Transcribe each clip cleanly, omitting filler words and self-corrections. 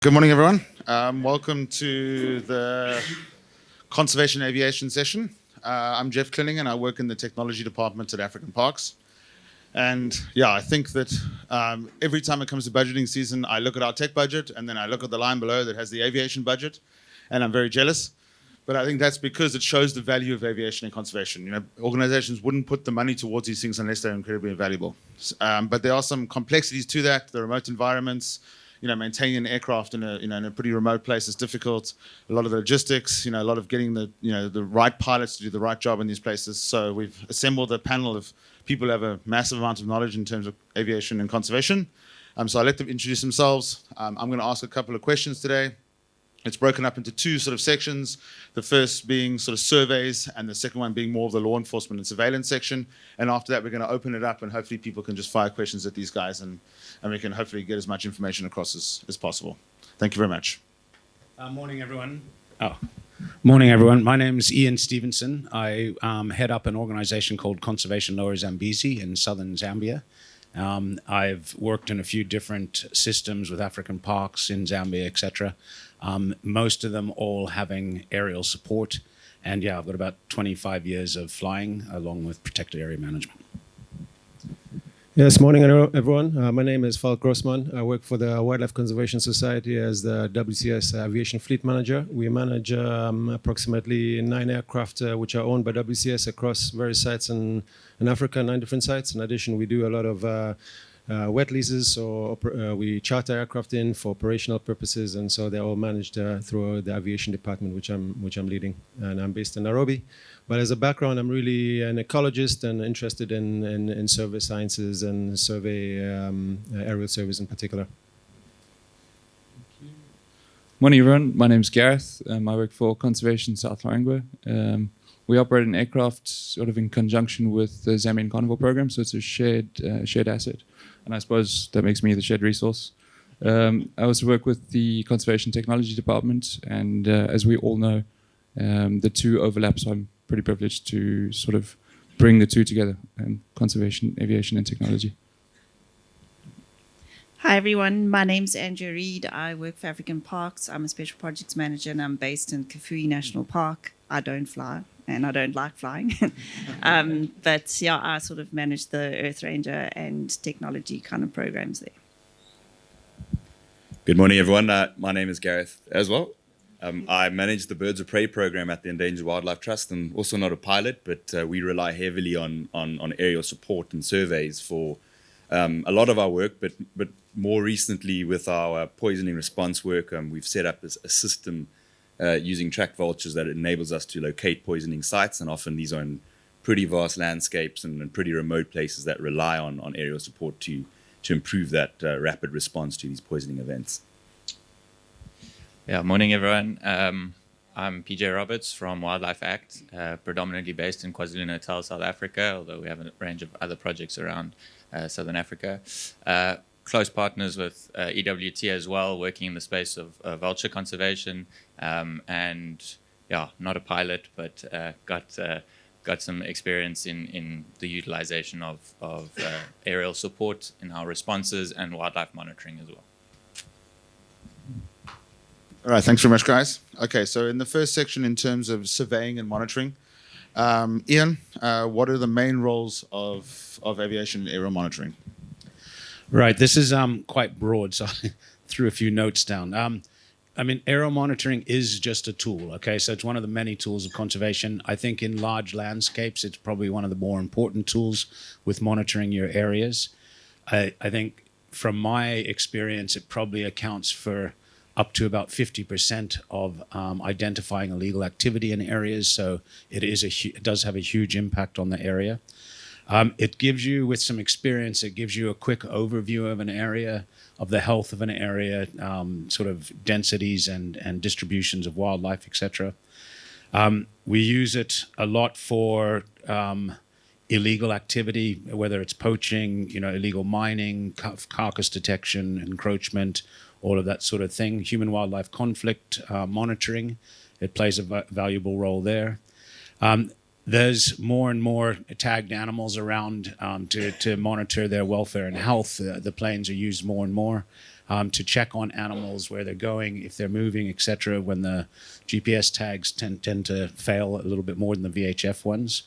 Good morning, everyone. Welcome to the Conservation Aviation session. I'm Jeff Klinning, and I work in the technology department at African Parks. And yeah, I think that every time it comes to budgeting season, I look at our tech budget, and then I look at the line below that has the aviation budget, and I'm very jealous. But I think that's because it shows the value of aviation and conservation. You know, organizations wouldn't put the money towards these things unless they're incredibly valuable. But there are some complexities to that. The remote environments, maintaining an aircraft in a pretty remote place is difficult. A lot of the logistics, a lot of getting the right pilots to do the right job in these places. So we've assembled a panel of people who have a massive amount of knowledge in terms of aviation and conservation. So I'll let them introduce themselves. I'm going to ask a couple of questions today. It's broken up into two sort of sections. The first being sort of surveys, and the second one being more of the law enforcement and surveillance section. And after that, we're going to open it up, and hopefully people can just fire questions at these guys, and we can hopefully get as much information across as possible. Thank you very much. Morning, everyone. Morning, everyone. My name is Ian Stevenson. I head up an organization called Conservation Lower Zambezi in southern Zambia. I've worked in a few different systems with African parks in Zambia, etc. Most of them all having aerial support. And yeah, I've got about 25 years of flying along with protected area management. Yes, morning everyone. My name is Falk, Grossmann. I work for the Wildlife Conservation Society as the WCS Aviation Fleet Manager. We manage approximately 9 aircraft which are owned by WCS across various sites in Africa, 9 different sites. In addition, we do a lot of wet leases, so we charter aircraft in for operational purposes, and so they're all managed through the aviation department, which I'm leading, and I'm based in Nairobi. But as a background, I'm really an ecologist and interested in survey sciences and aerial surveys in particular. Morning, everyone. My name is Gareth. I work for Conservation South Luangwa. We operate an aircraft sort of in conjunction with the Zambian Carnival program, so it's a shared asset. And I suppose that makes me the shared resource. I also work with the Conservation Technology Department, and as we all know, the two overlap, so I'm pretty privileged to sort of bring the two together, conservation, aviation, and technology. Hi everyone, my name's Andrea Reid. I work for African Parks. I'm a special projects manager and I'm based in Kafue National Park. I don't fly and I don't like flying. But yeah, I sort of manage the EarthRanger and technology kind of programs there. Good morning everyone. My name is Gareth as well. I manage the Birds of Prey program at the Endangered Wildlife Trust, and also not a pilot, but we rely heavily on aerial support and surveys for a lot of our work, but more recently with our poisoning response work, we've set up a system using track vultures that enables us to locate poisoning sites, and often these are in pretty vast landscapes and pretty remote places that rely on aerial support to improve that rapid response to these poisoning events. Yeah, morning everyone. I'm PJ Roberts from Wildlife Act, predominantly based in KwaZulu-Natal, South Africa, although we have a range of other projects around Southern Africa. Close partners with EWT as well, working in the space of vulture conservation, and yeah, not a pilot, but got some experience in the utilization of aerial support in our responses and wildlife monitoring as well. All right, thanks very much, guys. Okay, so in the first section, in terms of surveying and monitoring, Ian, what are the main roles of aviation and aerial monitoring? Right, this is quite broad, so I threw a few notes down. I mean, aerial monitoring is just a tool, okay? So it's one of the many tools of conservation. I think in large landscapes, it's probably one of the more important tools with monitoring your areas. I think from my experience, it probably accounts for up to about 50% of identifying illegal activity in areas. So it does have a huge impact on the area. It gives you, with some experience, it gives you a quick overview of an area, of the health of an area, sort of densities and distributions of wildlife, etc. We use it a lot for illegal activity, whether it's poaching, illegal mining, carcass detection, encroachment, all of that sort of thing. Human-wildlife conflict monitoring, it plays a valuable role there. There's more and more tagged animals around to monitor their welfare and health. The planes are used more and more. to check on animals, where they're going, if they're moving, etc. When the GPS tags tend to fail a little bit more than the VHF ones.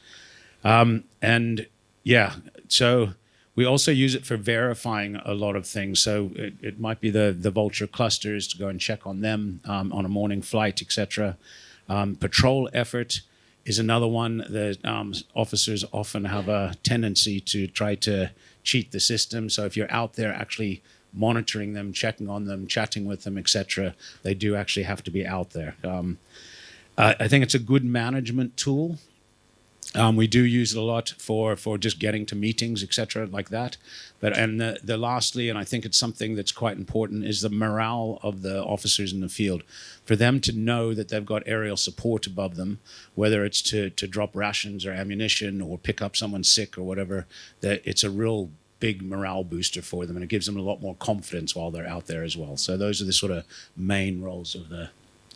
And yeah, so we also use it for verifying a lot of things. So it might be the vulture clusters, to go and check on them on a morning flight, etc. Patrol effort is another one that officers often have a tendency to try to cheat the system. So if you're out there actually monitoring them, checking on them, chatting with them, etc., they do actually have to be out there. I think it's a good management tool. We do use it a lot for just getting to meetings, etc., like that. But the lastly, and I think it's something that's quite important, is the morale of the officers in the field. For them to know that they've got aerial support above them, whether it's to drop rations or ammunition or pick up someone sick or whatever, that it's a real big morale booster for them, and it gives them a lot more confidence while they're out there as well. So those are the sort of main roles of the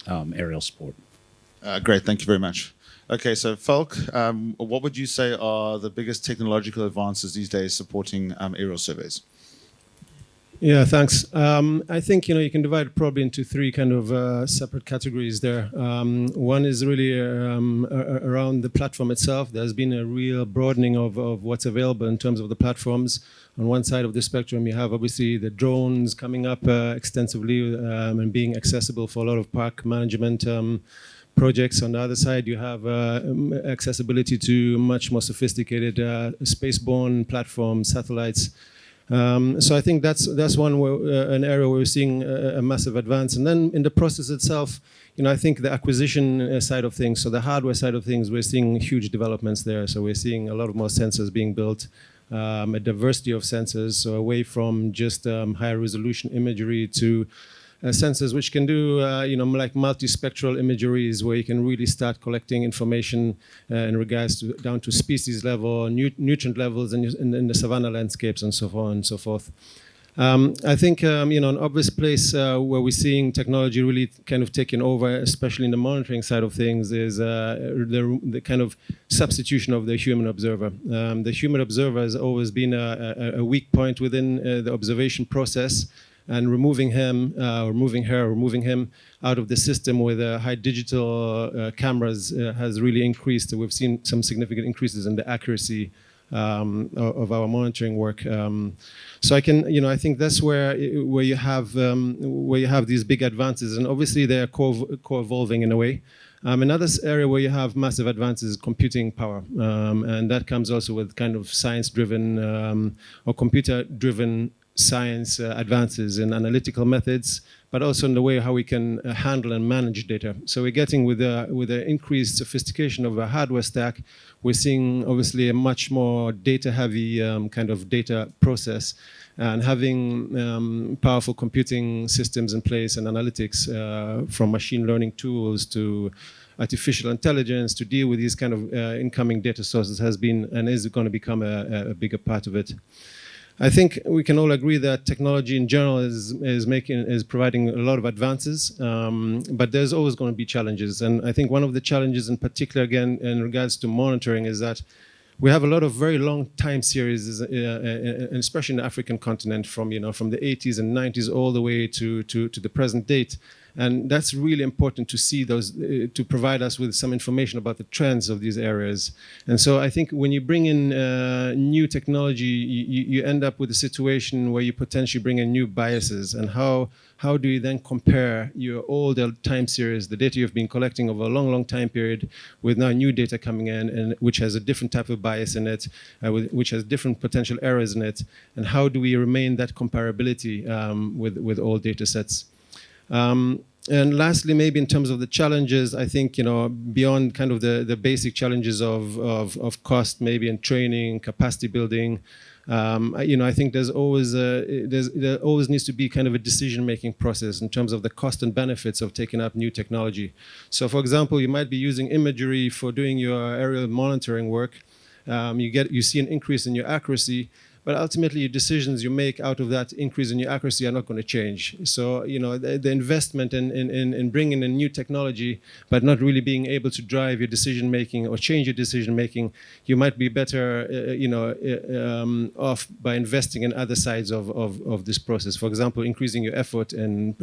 aerial support. Great, thank you very much. Okay, so Falk, what would you say are the biggest technological advances these days supporting aerial surveys? Yeah, thanks. I think you can divide it probably into three kind of separate categories there. One is really around the platform itself. There's been a real broadening of what's available in terms of the platforms. On one side of the spectrum, you have obviously the drones coming up extensively and being accessible for a lot of park management projects. On the other side, you have accessibility to much more sophisticated spaceborne platforms, satellites. So I think that's one an area where we're seeing a massive advance. And then in the process itself, I think the acquisition side of things, so the hardware side of things, we're seeing huge developments there. So we're seeing a lot of more sensors being built, a diversity of sensors, so away from just higher resolution imagery to sensors which can do, like multispectral imageries, where you can really start collecting information in regards to down to species level, nutrient levels in the savanna landscapes, and so on and so forth. I think an obvious place where we're seeing technology really kind of taking over, especially in the monitoring side of things, is the kind of substitution of the human observer. The human observer has always been a weak point within the observation process. And removing him, removing her, removing him out of the system with high digital cameras has really increased. We've seen some significant increases in the accuracy of our monitoring work. So I think that's where you have these big advances, and obviously they are co-evolving in a way. Another area where you have massive advances is computing power, and that comes also with kind of science-driven or computer-driven science advances in analytical methods, but also in the way how we can handle and manage data. So we're getting with the increased sophistication of the hardware stack, we're seeing obviously a much more data-heavy kind of data process, and having powerful computing systems in place and analytics from machine learning tools to artificial intelligence to deal with these kind of incoming data sources has been and is going to become a bigger part of it. I think we can all agree that technology in general is providing a lot of advances, but there's always going to be challenges. And I think one of the challenges in particular, again, in regards to monitoring, is that we have a lot of very long time series, especially in the African continent, from the 80s and 90s all the way to the present date. And that's really important to see those, to provide us with some information about the trends of these areas. And so I think when you bring in new technology, you end up with a situation where you potentially bring in new biases. And how do you then compare your older time series, the data you've been collecting over a long, long time period, with now new data coming in, and which has a different type of bias in it, which has different potential errors in it, and how do we remain that comparability with all data sets? And lastly, maybe in terms of the challenges, I think, beyond kind of the basic challenges of cost, maybe in training, capacity building, I think there always needs to be kind of a decision-making process in terms of the cost and benefits of taking up new technology. So, for example, you might be using imagery for doing your aerial monitoring work. You see an increase in your accuracy, but ultimately your decisions you make out of that increase in your accuracy are not going to change. So, the investment in bringing in new technology, but not really being able to drive your decision making or change your decision making, you might be better, off by investing in other sides of this process. For example, increasing your effort and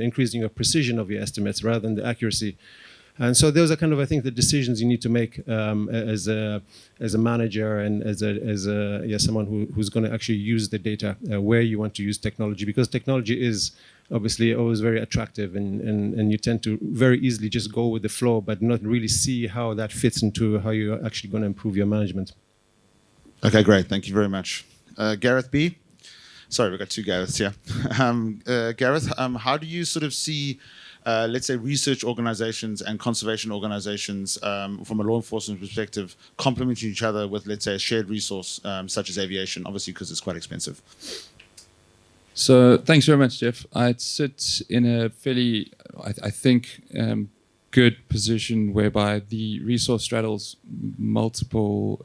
increasing your precision of your estimates rather than the accuracy. And so those are kind of, I think, the decisions you need to make as a manager and as someone who's going to actually use the data, where you want to use technology, because technology is obviously always very attractive, and you tend to very easily just go with the flow, but not really see how that fits into how you're actually going to improve your management. Okay, great. Thank you very much. Gareth B. Sorry, we've got two Gareths here. Gareth, how do you sort of see let's say research organizations and conservation organizations from a law enforcement perspective complementing each other with, let's say, a shared resource such as aviation, obviously because it's quite expensive? So thanks very much, Jeff. I'd sit in a fairly, I think, good position whereby the resource straddles multiple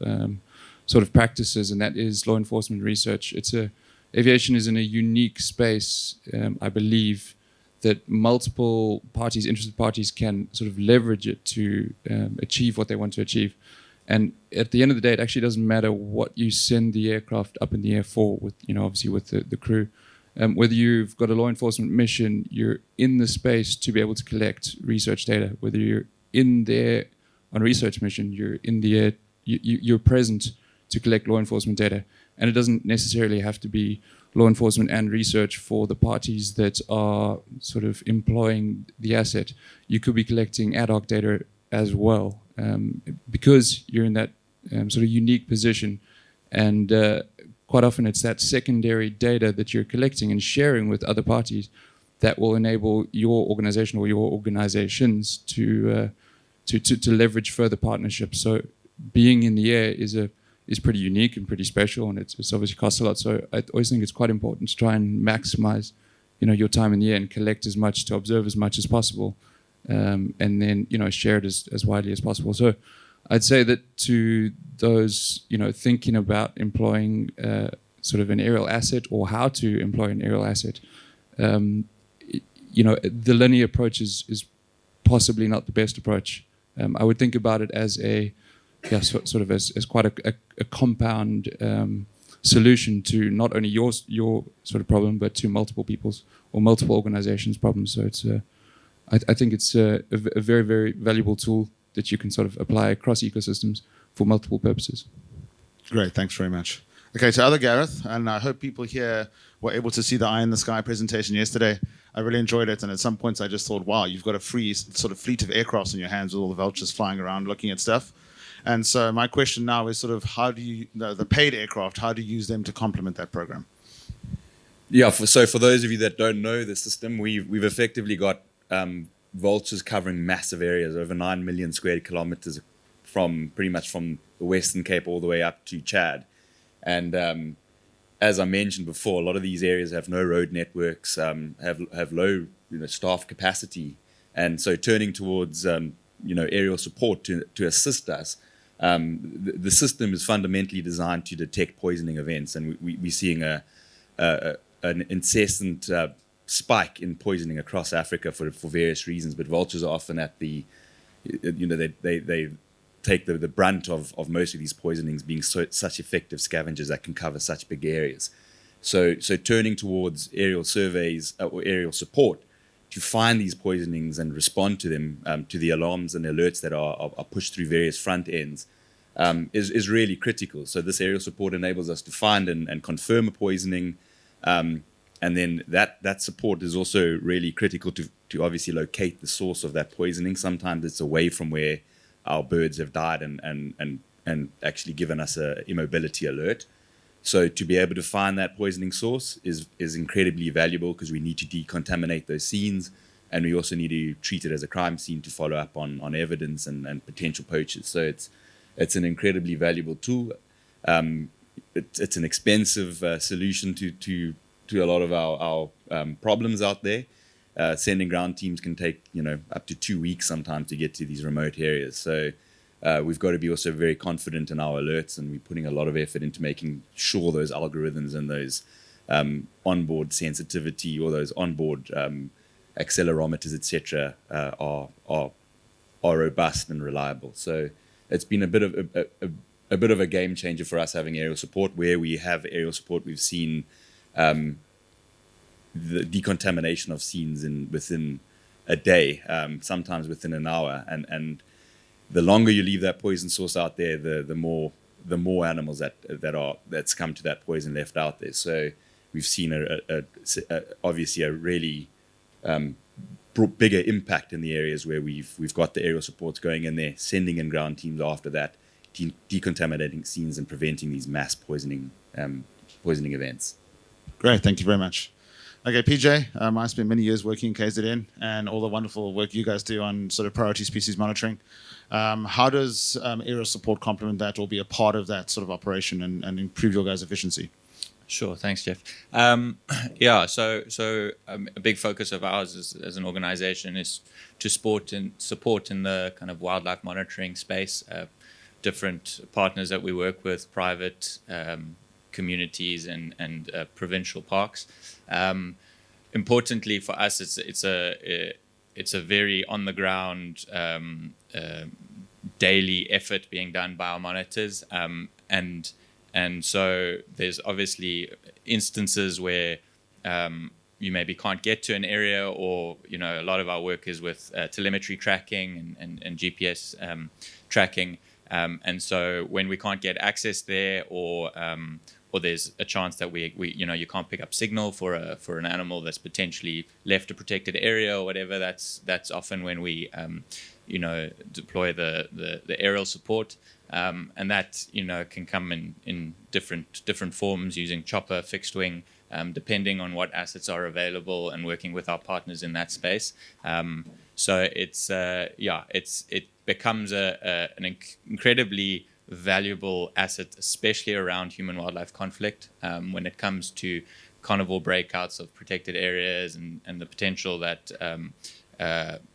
sort of practices, and that is law enforcement research. Aviation is in a unique space, I believe, that multiple parties, interested parties, can sort of leverage it to achieve what they want to achieve. And at the end of the day, it actually doesn't matter what you send the aircraft up in the air for, with obviously with the crew. Whether you've got a law enforcement mission, you're in the space to be able to collect research data. Whether you're in there on a research mission, you're in the air, you're present to collect law enforcement data. And it doesn't necessarily have to be law enforcement and research for the parties that are sort of employing the asset. You could be collecting ad hoc data as well, because you're in that sort of unique position. And quite often it's that secondary data that you're collecting and sharing with other parties that will enable your organization or your organizations to leverage further partnerships. So being in the air is pretty unique and pretty special, and it's obviously costs a lot. So I always think it's quite important to try and maximize, your time in the air and collect as much, to observe as much as possible, and then share it as widely as possible. So I'd say that to those thinking about employing sort of an aerial asset or how to employ an aerial asset, the linear approach is possibly not the best approach. I would think about it as sort of as quite a compound solution to not only your sort of problem, but to multiple people's or multiple organizations' problems. So it's I think it's a very, very valuable tool that you can sort of apply across ecosystems for multiple purposes. Great, thanks very much. Okay, so other Gareth, and I hope people here were able to see the Eye in the Sky presentation yesterday. I really enjoyed it, and at some points I just thought, wow, you've got a free sort of fleet of aircrafts in your hands with all the vultures flying around looking at stuff. And so my question now is sort of how do you, the paid aircraft, how do you use them to complement that program? Yeah, so for those of you that don't know the system, we've effectively got vultures covering massive areas, over 9 million square kilometers, from pretty much from the Western Cape all the way up to Chad. And as I mentioned before, a lot of these areas have no road networks, have low staff capacity, and so turning towards aerial support to assist us. The system is fundamentally designed to detect poisoning events, and we're seeing an incessant spike in poisoning across Africa for various reasons. But vultures are often at the, they take the brunt of most of these poisonings, being such effective scavengers that can cover such big areas. So turning towards aerial surveys or aerial support to find these poisonings and respond to them, to the alarms and alerts that are pushed through various front ends, is really critical. So this aerial support enables us to find and confirm a poisoning, and then that support is also really critical to obviously locate the source of that poisoning. Sometimes it's away from where our birds have died and actually given us a immobility alert. So to be able to find that poisoning source is incredibly valuable, because we need to decontaminate those scenes, and we also need to treat it as a crime scene to follow up on evidence and potential poachers. So it's an incredibly valuable tool. It's an expensive solution to a lot of our problems out there. Sending ground teams can take up to 2 weeks sometimes to get to these remote areas. So we've got to be also very confident in our alerts, and we're putting a lot of effort into making sure those algorithms and those onboard sensitivity or those onboard accelerometers, etc., are robust and reliable. So it's been a bit of a game changer for us having aerial support. Where we have aerial support, we've seen the decontamination of scenes within a day, sometimes within an hour, and the longer you leave that poison source out there, the more animals that's come to that poison left out there. So we've seen obviously a really bigger impact in the areas where we've got the aerial supports going in there, sending in ground teams after that, decontaminating scenes and preventing these mass poisoning events. Great, thank you very much. Okay, PJ, I spent many years working in KZN and all the wonderful work you guys do on sort of priority species monitoring. How does aerial support complement that or be a part of that sort of operation and improve your guys' efficiency? Sure, thanks, Jeff. So a big focus of ours as an organization is to support in the kind of wildlife monitoring space. Different partners that we work with, private communities and provincial parks. Importantly for us, it's a very on the ground daily effort being done by our monitors, and so there's obviously instances where you maybe can't get to an area, or a lot of our work is with telemetry tracking and GPS tracking, and so when we can't get access there, or there's a chance that we you can't pick up signal for an animal that's potentially left a protected area or whatever, that's often when we deploy the aerial support, and that can come in different forms, using chopper, fixed wing, depending on what assets are available, and working with our partners in that space. So it becomes an incredibly valuable asset, especially around human-wildlife conflict, when it comes to carnivore breakouts of protected areas and the potential that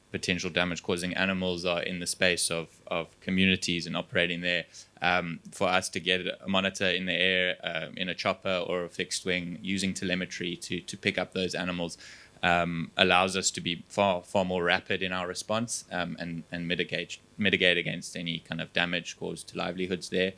potential damage-causing animals are in the space of communities and operating there. For us to get a monitor in the air, in a chopper or a fixed wing, using telemetry to pick up those animals, allows us to be far more rapid in our response, and mitigate against any kind of damage caused to livelihoods there.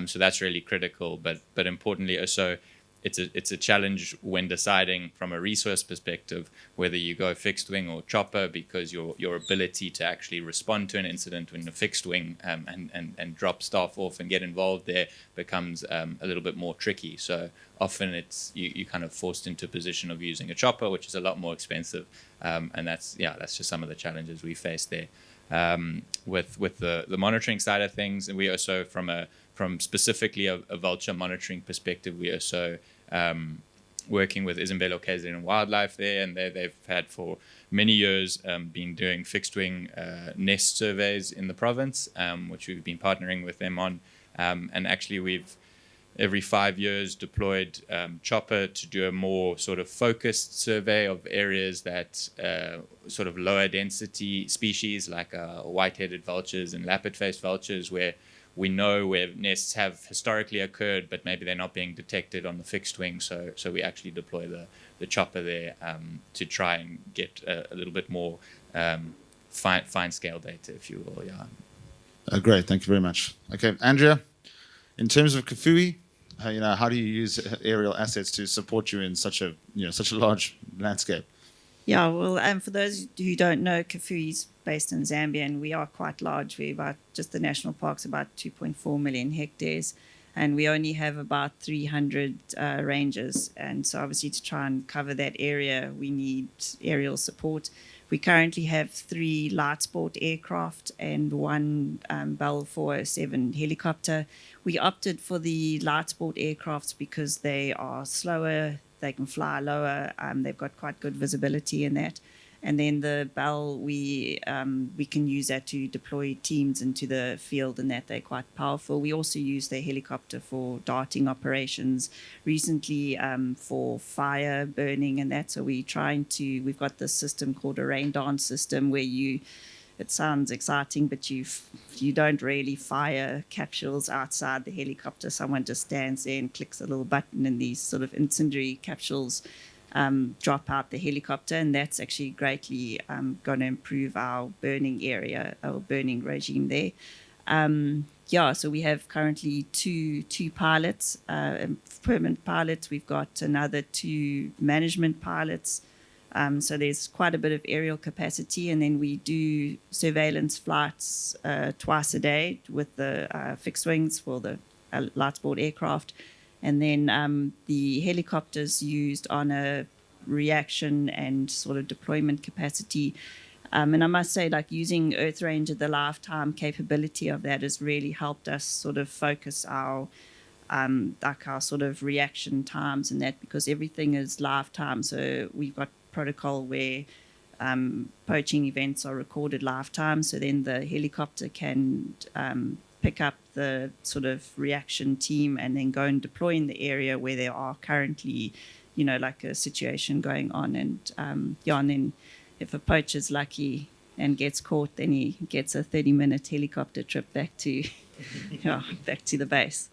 So that's really critical. But importantly also, it's a challenge when deciding from a resource perspective whether you go fixed wing or chopper, because your ability to actually respond to an incident in a fixed wing and drop staff off and get involved there becomes a little bit more tricky. So often it's you kind of forced into a position of using a chopper, which is a lot more expensive, and that's just some of the challenges we face there. With the monitoring side of things, and we also from specifically a vulture monitoring perspective, we also working with Isabelo KZN Wildlife there, and they've had for many years been doing fixed wing nest surveys in the province, which we've been partnering with them on, and actually we've every 5 years deployed chopper to do a more sort of focused survey of areas that sort of lower density species like white-headed vultures and lappet-faced vultures, where we know where nests have historically occurred, but maybe they're not being detected on the fixed wing. So we actually deploy the chopper there to try and get a little bit more fine scale data, if you will. Yeah. Great, thank you very much. Okay, Andrea, in terms of Kafui, how do you use aerial assets to support you in such a large landscape? Yeah, well, for those who don't know, Kafui is based in Zambia, and we are quite large. We're about, just the national park's about 2.4 million hectares, and we only have about 300 rangers. And so obviously to try and cover that area, we need aerial support. We currently have 3 light sport aircraft and 1 Bell 407 helicopter. We opted for the light sport aircrafts because they are slower, they can fly lower, they've got quite good visibility in that. And then the Bell, we can use that to deploy teams into the field, and that they're quite powerful. We also use the helicopter for darting operations recently, for fire burning and that. So we've got this system called a rain dance system, where you it sounds exciting, but you don't really fire capsules outside the helicopter. Someone just stands there and clicks a little button, and these sort of incendiary capsules drop out the helicopter, and that's actually greatly going to improve our burning area, our burning regime there. So we have currently two pilots, permanent pilots. We've got another 2 management pilots. So there's quite a bit of aerial capacity, and then we do surveillance flights twice a day with the fixed wings for the light sport aircraft. And then the helicopters used on a reaction and sort of deployment capacity. And I must say, like, using EarthRanger, the lifetime capability of that has really helped us sort of focus our sort of reaction times and that, because everything is lifetime. So we've got protocol where poaching events are recorded lifetime. So then the helicopter can pick up the sort of reaction team and then go and deploy in the area where there are currently, like a situation going on. And and then if a poacher's lucky and gets caught, then he gets a 30-minute helicopter trip back to the base.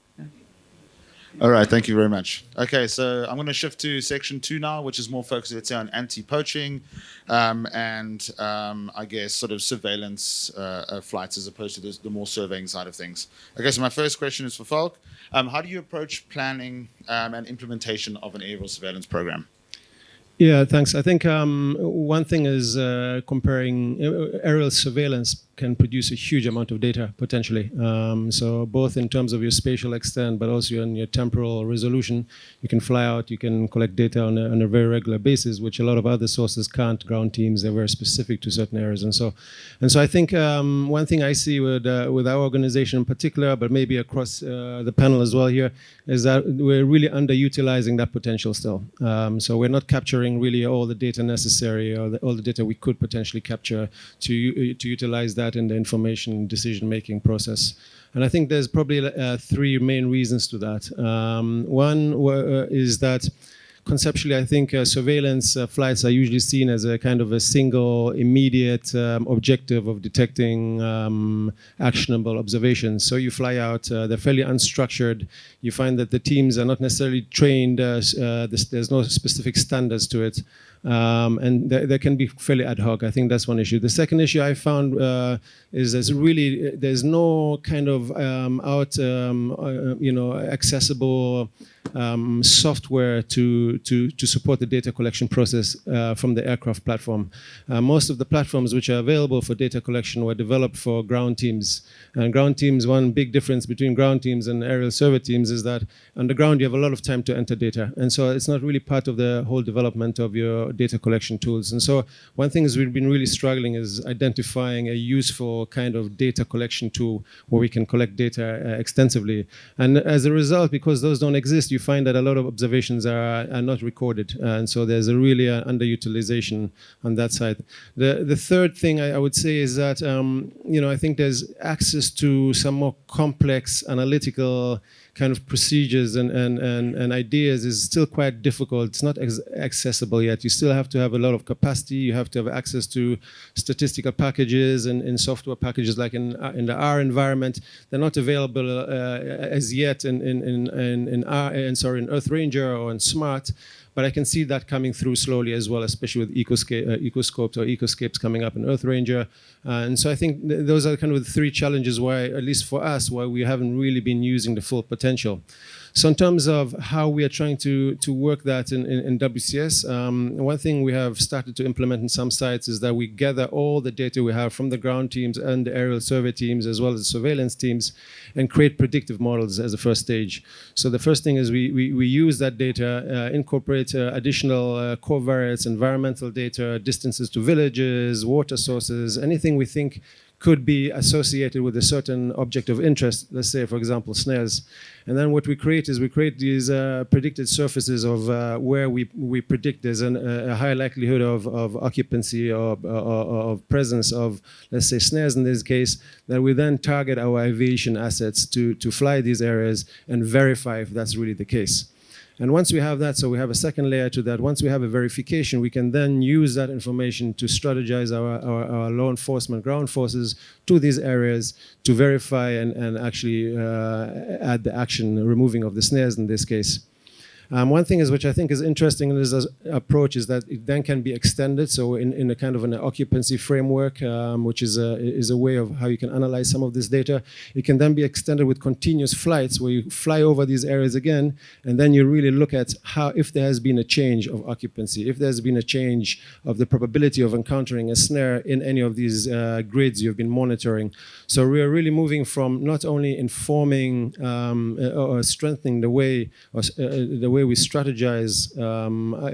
All right, thank you very much. Okay, so I'm going to shift to section 2 now, which is more focused, let's say, on anti-poaching and I guess sort of surveillance flights as opposed to the more surveying side of things. Okay, so my first question is for Falk. How do you approach planning and implementation of an aerial surveillance program? Yeah, thanks. I think one thing is comparing aerial surveillance can produce a huge amount of data potentially. So both in terms of your spatial extent, but also in your temporal resolution, you can fly out, you can collect data on a very regular basis, which a lot of other sources can't. Ground teams, they're very specific to certain areas, and so I think one thing I see with our organization in particular, but maybe across the panel as well here, is that we're really underutilizing that potential still. So we're not capturing really all the data necessary, or all the data we could potentially capture to utilize that in the information decision-making process. And I think there's probably 3 main reasons to that. One is that conceptually, I think surveillance flights are usually seen as a kind of a single, immediate objective of detecting actionable observations. So you fly out, they're fairly unstructured. You find that the teams are not necessarily trained. There's no specific standards to it. And they can be fairly ad hoc. I think that's one issue. The second issue I found is there's no kind of accessible software to support the data collection process from the aircraft platform. Most of the platforms which are available for data collection were developed for ground teams. And ground teams, one big difference between ground teams and aerial survey teams is that on the ground you have a lot of time to enter data. And so it's not really part of the whole development of your data collection tools. And so one thing is we've been really struggling is identifying a useful kind of data collection tool where we can collect data extensively. And as a result, because those don't exist, you find that a lot of observations are not recorded. And so there's a really underutilization on that side. The third thing I would say is that, I think there's access to some more complex analytical kind of procedures and ideas is still quite difficult. It's not accessible yet. You still have to have a lot of capacity. You have to have access to statistical packages and software packages like in the R environment. They're not available as yet in EarthRanger or in Smart. But I can see that coming through slowly as well, especially with ecoscopes or ecoscapes coming up in EarthRanger. And so I think those are kind of the 3 challenges why, at least for us, why we haven't really been using the full potential. So in terms of how we are trying to work that in WCS, one thing we have started to implement in some sites is that we gather all the data we have from the ground teams and the aerial survey teams as well as the surveillance teams and create predictive models as a first stage. So the first thing is we use that data, incorporate additional covariates, environmental data, distances to villages, water sources, anything we think could be associated with a certain object of interest, let's say, for example, snares. And then what we create is these predicted surfaces of where we predict there's a high likelihood of occupancy or of presence of, let's say, snares in this case, that we then target our aviation assets to fly these areas and verify if that's really the case. And once we have that, so we have a second layer to that. Once we have a verification, we can then use that information to strategize our law enforcement ground forces to these areas to verify and actually add the action, removing of the snares in this case. One thing is, which I think is interesting in this approach, is that it then can be extended. So in a kind of an occupancy framework, which is a way of how you can analyze some of this data, it can then be extended with continuous flights where you fly over these areas again, and then you really look at how, if there has been a change of occupancy, if there's been a change of the probability of encountering a snare in any of these grids you've been monitoring. So we are really moving from not only informing or strengthening the way we strategize,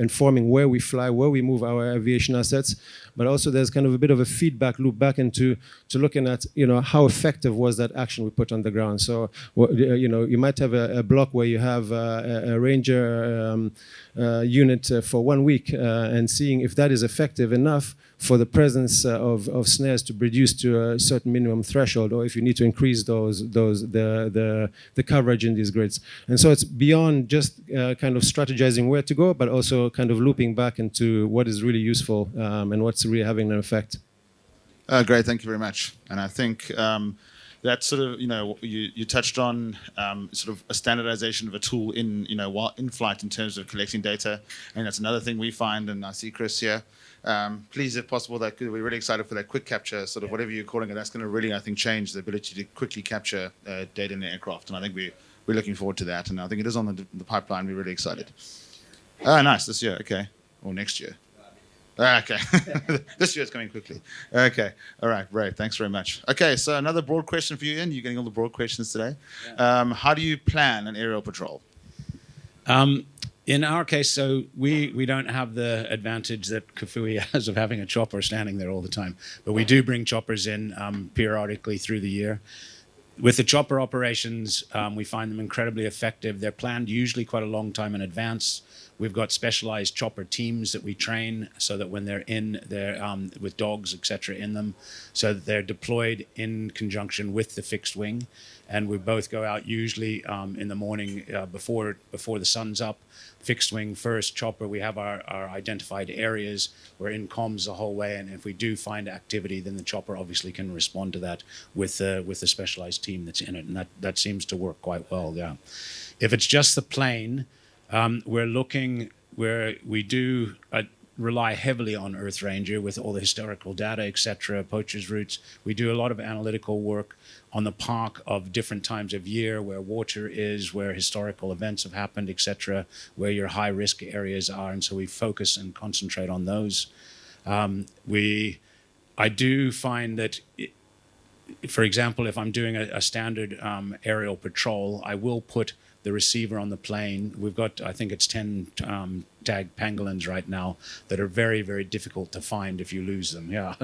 informing where we fly, where we move our aviation assets, but also there's kind of a bit of a feedback loop back into looking at, how effective was that action we put on the ground. So, you might have a block where you have a ranger unit for 1 week and seeing if that is effective enough for the presence of snares to reduce to a certain minimum threshold, or if you need to increase the coverage in these grids. And so it's beyond just kind of strategizing where to go, but also kind of looping back into what is really useful and what's really having an effect. Great, thank you very much. And I think that sort of, you touched on sort of a standardization of a tool in, while in flight in terms of collecting data. And that's another thing we find, and I see Chris here. Please, if possible, we're really excited for that quick capture, sort of whatever you're calling it. That's going to really, I think, change the ability to quickly capture data in the aircraft. And I think we're looking forward to that. And I think it is on the pipeline. We're really excited. Nice, this year, okay. Or next year. Okay, this year is coming quickly. Okay, all right, great, thanks very much. Okay, so another broad question for you, Ian. You're getting all the broad questions today. How do you plan an aerial patrol? In our case, so we don't have the advantage that Kafui has of having a chopper standing there all the time, but we do bring choppers in periodically through the year. With the chopper operations, we find them incredibly effective. They're planned usually quite a long time in advance. We've got specialized chopper teams that we train so that when they're with dogs, etc., in them, so that they're deployed in conjunction with the fixed wing. And we both go out usually in the morning before the sun's up. Fixed wing first, chopper, we have our identified areas. We're in comms the whole way, and if we do find activity, then the chopper obviously can respond to that with the specialized team that's in it, and that seems to work quite well, yeah. If it's just the plane, we're looking where we do rely heavily on EarthRanger with all the historical data, etc., poachers' routes. We do a lot of analytical work on the park of different times of year, where water is, where historical events have happened, etc., where your high-risk areas are, and so we focus and concentrate on those. I do find that, for example, if I'm doing a standard aerial patrol, I will put the receiver on the plane. We've got, I think it's 10 tagged pangolins right now that are very, very difficult to find if you lose them, yeah.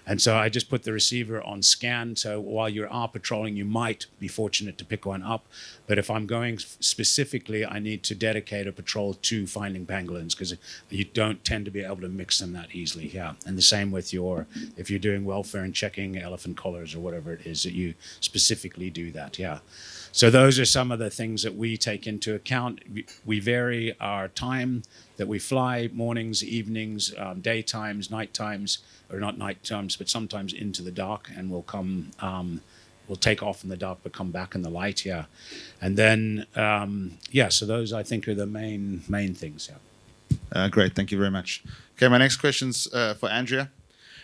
And so I just put the receiver on scan, so while you are patrolling, you might be fortunate to pick one up. But if I'm going specifically, I need to dedicate a patrol to finding pangolins, because you don't tend to be able to mix them that easily, yeah. And the same with if you're doing welfare and checking elephant collars or whatever it is, that you specifically do that, yeah. So those are some of the things that we take into account. We vary our time that we fly, mornings, evenings, daytimes, night times, or not night times, but sometimes into the dark, and we'll take off in the dark but come back in the light, yeah. And then, so those I think are the main things, yeah. Great, thank you very much. Okay, my next question's for Andrea.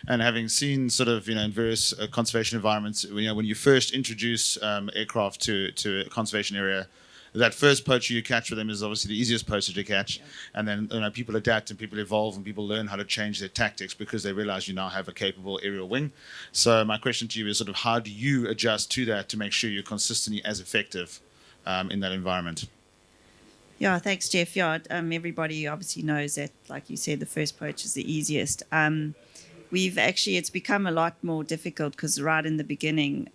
And having seen sort of, in various conservation environments, when you first introduce aircraft to a conservation area, that first poacher you catch with them is obviously the easiest poacher to catch. Yeah. And then people adapt and people evolve and people learn how to change their tactics because they realize you now have a capable aerial wing. So my question to you is sort of how do you adjust to that to make sure you're consistently as effective in that environment? Yeah, thanks, Jeff. Yeah, everybody obviously knows that, like you said, the first poach is the easiest. It's become a lot more difficult because right in the beginning,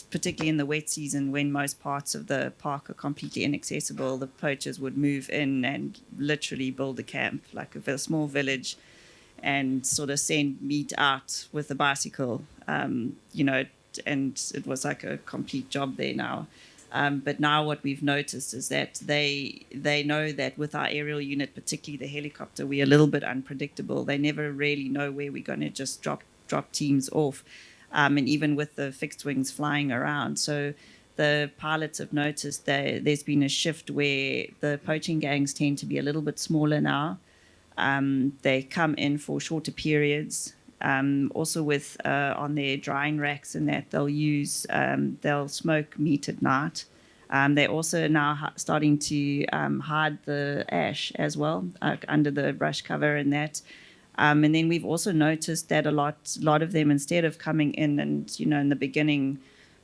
particularly in the wet season when most parts of the park are completely inaccessible, the poachers would move in and literally build a camp, like a small village, and sort of send meat out with a bicycle, and it was like a complete job there now. But now what we've noticed is that they know that with our aerial unit, particularly the helicopter, we're a little bit unpredictable. They never really know where we're going to just drop teams off, and even with the fixed wings flying around. So the pilots have noticed that there's been a shift where the poaching gangs tend to be a little bit smaller now. They come in for shorter periods. Also with on their drying racks and that they'll smoke meat at night. They're also now starting to hide the ash as well under the brush cover and that. And then we've also noticed that a lot of them, instead of coming in and, in the beginning,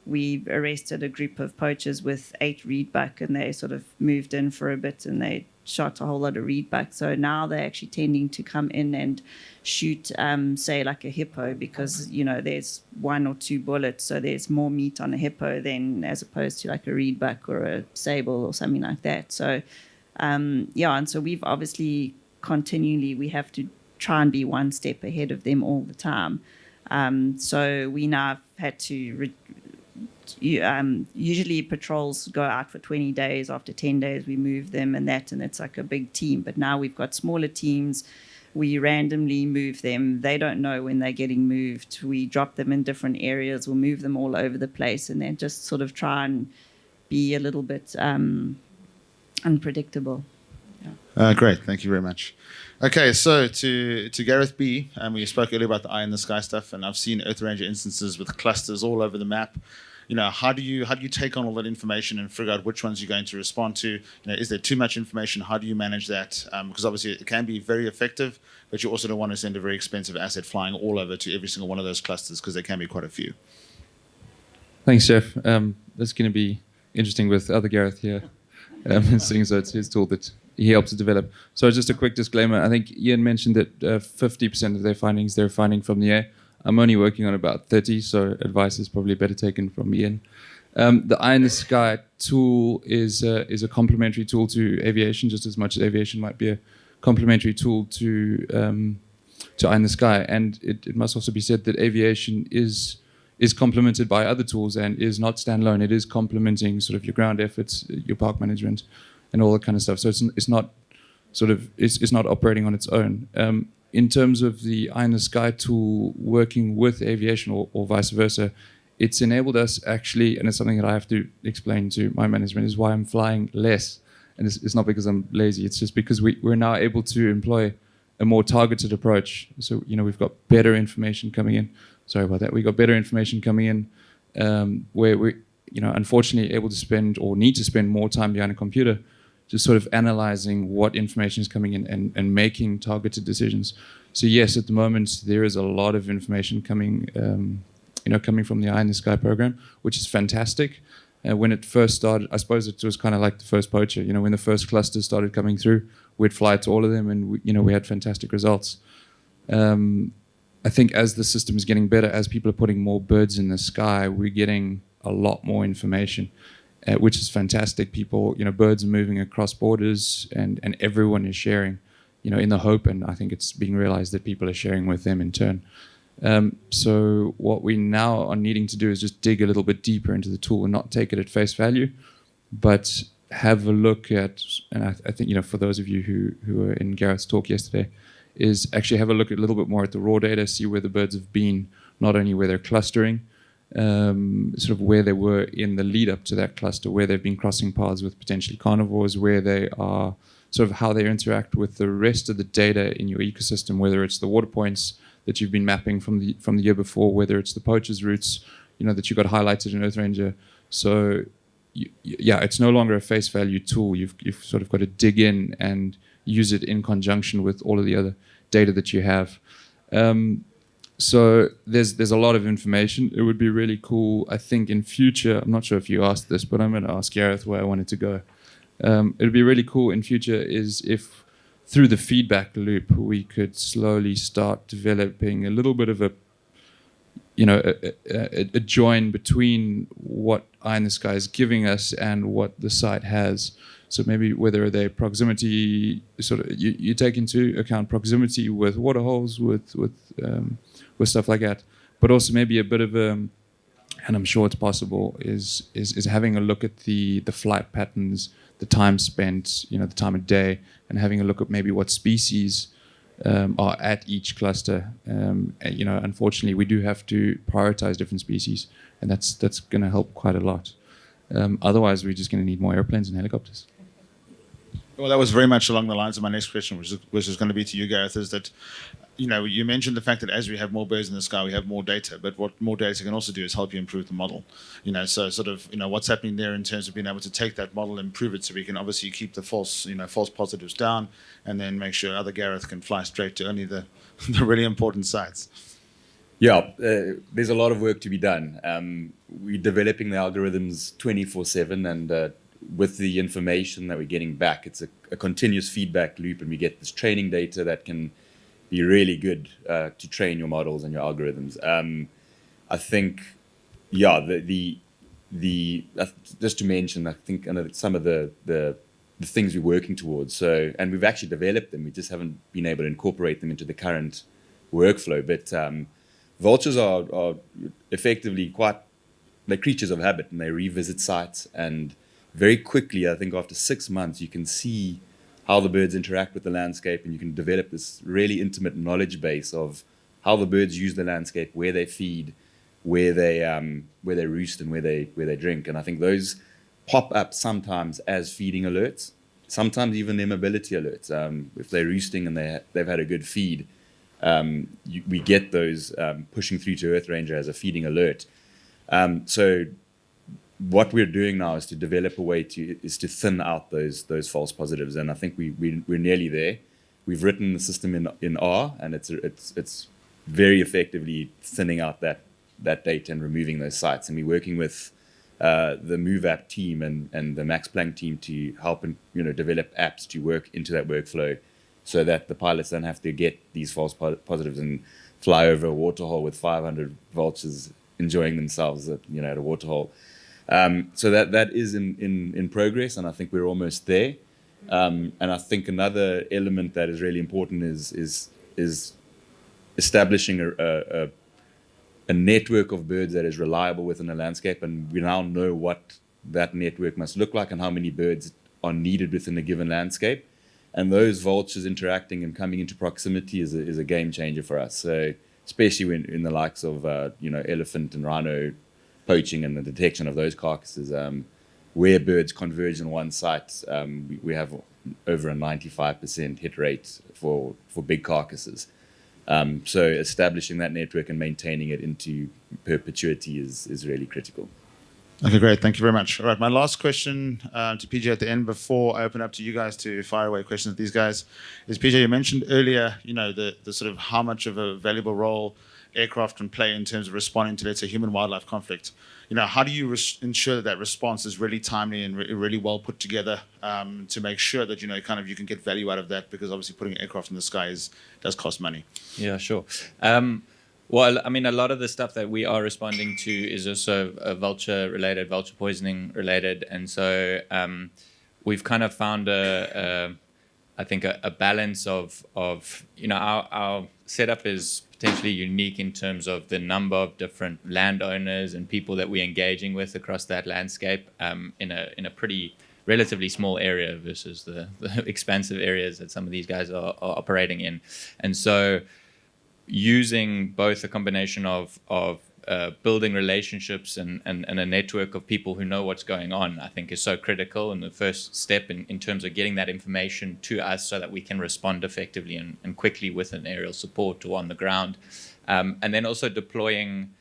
we arrested a group of poachers with 8 reed buck, and they sort of moved in for a bit and they shot a whole lot of reed buck. So now they're actually tending to come in and shoot, say, like a hippo, because, there's 1 or 2 bullets. So there's more meat on a hippo than as opposed to like a reed buck or a sable or something like that. So, and so we've obviously we have to try and be one step ahead of them all the time. So we now have had to usually patrols go out for 20 days. After 10 days we move them and it's like a big team. But now we've got smaller teams. We randomly move them. They don't know when they're getting moved. We drop them in different areas. We'll move them all over the place, and then just sort of try and be a little bit unpredictable. Great, thank you very much. Okay, so to Gareth B, we spoke earlier about the eye in the sky stuff, and I've seen EarthRanger instances with clusters all over the map. How do you take on all that information and figure out which ones you're going to respond to? Is there too much information? How do you manage that? Because obviously it can be very effective, but you also don't want to send a very expensive asset flying all over to every single one of those clusters, because there can be quite a few. Thanks, Jeff. That's going to be interesting with other Gareth here, seeing as it's his tool that he helps to develop. So just a quick disclaimer. I think Ian mentioned that 50% of their findings they're finding from the air. I'm only working on about 30, so advice is probably better taken from Ian. The Eye in the Sky tool is a complementary tool to aviation, just as much as aviation might be a complementary tool to Eye in the Sky. And it must also be said that aviation is complemented by other tools and is not standalone. It is complementing sort of your ground efforts, your park management, and all that kind of stuff. So it's not operating on its own. In terms of the Eye in the Sky tool working with aviation or vice versa, it's enabled us actually, and it's something that I have to explain to my management, is why I'm flying less. And it's not because I'm lazy, it's just because we're now able to employ a more targeted approach. So, we've got better information coming in. Sorry about that. We've got better information coming in where we're, unfortunately able to spend or need to spend more time behind a computer, just sort of analyzing what information is coming in and making targeted decisions. So yes, at the moment there is a lot of information coming, coming from the Eye in the Sky program, which is fantastic. When it first started, I suppose it was kind of like the first poacher. When the first clusters started coming through, we'd fly to all of them, and we had fantastic results. I think as the system is getting better, as people are putting more birds in the sky, we're getting a lot more information. Which is fantastic. People, birds are moving across borders, and everyone is sharing, in the hope, and I think it's being realized that people are sharing with them in turn. So what we now are needing to do is just dig a little bit deeper into the tool and not take it at face value, but have a look at, and I think, for those of you who were in Gareth's talk yesterday, is actually have a look a little bit more at the raw data, see where the birds have been, not only where they're clustering, sort of where they were in the lead up to that cluster, where they've been crossing paths with potentially carnivores, where they are, sort of how they interact with the rest of the data in your ecosystem, whether it's the water points that you've been mapping from the year before, whether it's the poachers' routes, that you got highlighted in EarthRanger. So it's no longer a face value tool. You've sort of got to dig in and use it in conjunction with all of the other data that you have. So there's a lot of information. It would be really cool, I think, in future. I'm not sure if you asked this, but I'm going to ask Gareth where I wanted to go. It would be really cool in future is if through the feedback loop we could slowly start developing a little bit of a join between what Eye in the Sky is giving us and what the site has. So maybe whether they proximity, sort of you take into account proximity with water holes, with stuff like that, but also maybe a bit of and I'm sure it's possible, is having a look at the flight patterns, the time spent, the time of day, and having a look at maybe what species are at each cluster. Unfortunately, we do have to prioritize different species, and that's going to help quite a lot. Otherwise, we're just going to need more airplanes and helicopters. Well, that was very much along the lines of my next question, which is going to be to you, Gareth, is that, you mentioned the fact that as we have more birds in the sky, we have more data, but what more data can also do is help you improve the model. So sort of, what's happening there in terms of being able to take that model and improve it so we can obviously keep the false positives down and then make sure other Gareth can fly straight to only the really important sites. Yeah, there's a lot of work to be done. We're developing the algorithms 24/7, and with the information that we're getting back, it's a continuous feedback loop, and we get this training data that can be really good to train your models and your algorithms. I think, just to mention, I think some of the things we're working towards. So, and we've actually developed them. We just haven't been able to incorporate them into the current workflow. But vultures are effectively they're creatures of habit, and they revisit sites. And very quickly, I think after 6 months, you can see how the birds interact with the landscape, and you can develop this really intimate knowledge base of how the birds use the landscape, where they feed, where they roost, and where they drink. And I think those pop up sometimes as feeding alerts, sometimes even their mobility alerts. If they're roosting and they've had a good feed, we get those pushing through to EarthRanger as a feeding alert. So what we're doing now is to develop a way to thin out those false positives, and I think we're nearly there. We've written the system in R, and it's very effectively thinning out that data and removing those sites. And we're working with the Move app team and the Max Planck team to help develop apps to work into that workflow, so that the pilots don't have to get these false positives and fly over a waterhole with 500 vultures enjoying themselves at a waterhole. So that is in progress, and I think we're almost there. And I think another element that is really important is establishing a network of birds that is reliable within a landscape, and we now know what that network must look like and how many birds are needed within a given landscape. And those vultures interacting and coming into proximity is a game changer for us. So especially when in the likes of elephant and rhino poaching and the detection of those carcasses, where birds converge in one site, we have over a 95% hit rate for big carcasses. So establishing that network and maintaining it into perpetuity is really critical. Okay, great. Thank you very much. All right, my last question to PJ at the end before I open up to you guys to fire away questions at these guys is, PJ, you mentioned earlier, the sort of how much of a valuable role aircraft can play in terms of responding to, let's say, human-wildlife conflict. How do you ensure that response is really timely and really well put together to make sure that, you can get value out of that? Because obviously putting an aircraft in the sky does cost money. Yeah, sure. Well, I mean, a lot of the stuff that we are responding to is also vulture-related, vulture poisoning-related. And so we've kind of found I think a balance of our setup is potentially unique in terms of the number of different landowners and people that we're engaging with across that landscape in a pretty relatively small area versus the expansive areas that some of these guys are operating in. And so using both a combination of building relationships and a network of people who know what's going on, I think is so critical, and the first step in terms of getting that information to us so that we can respond effectively and quickly with an aerial support or on the ground. And then also deploying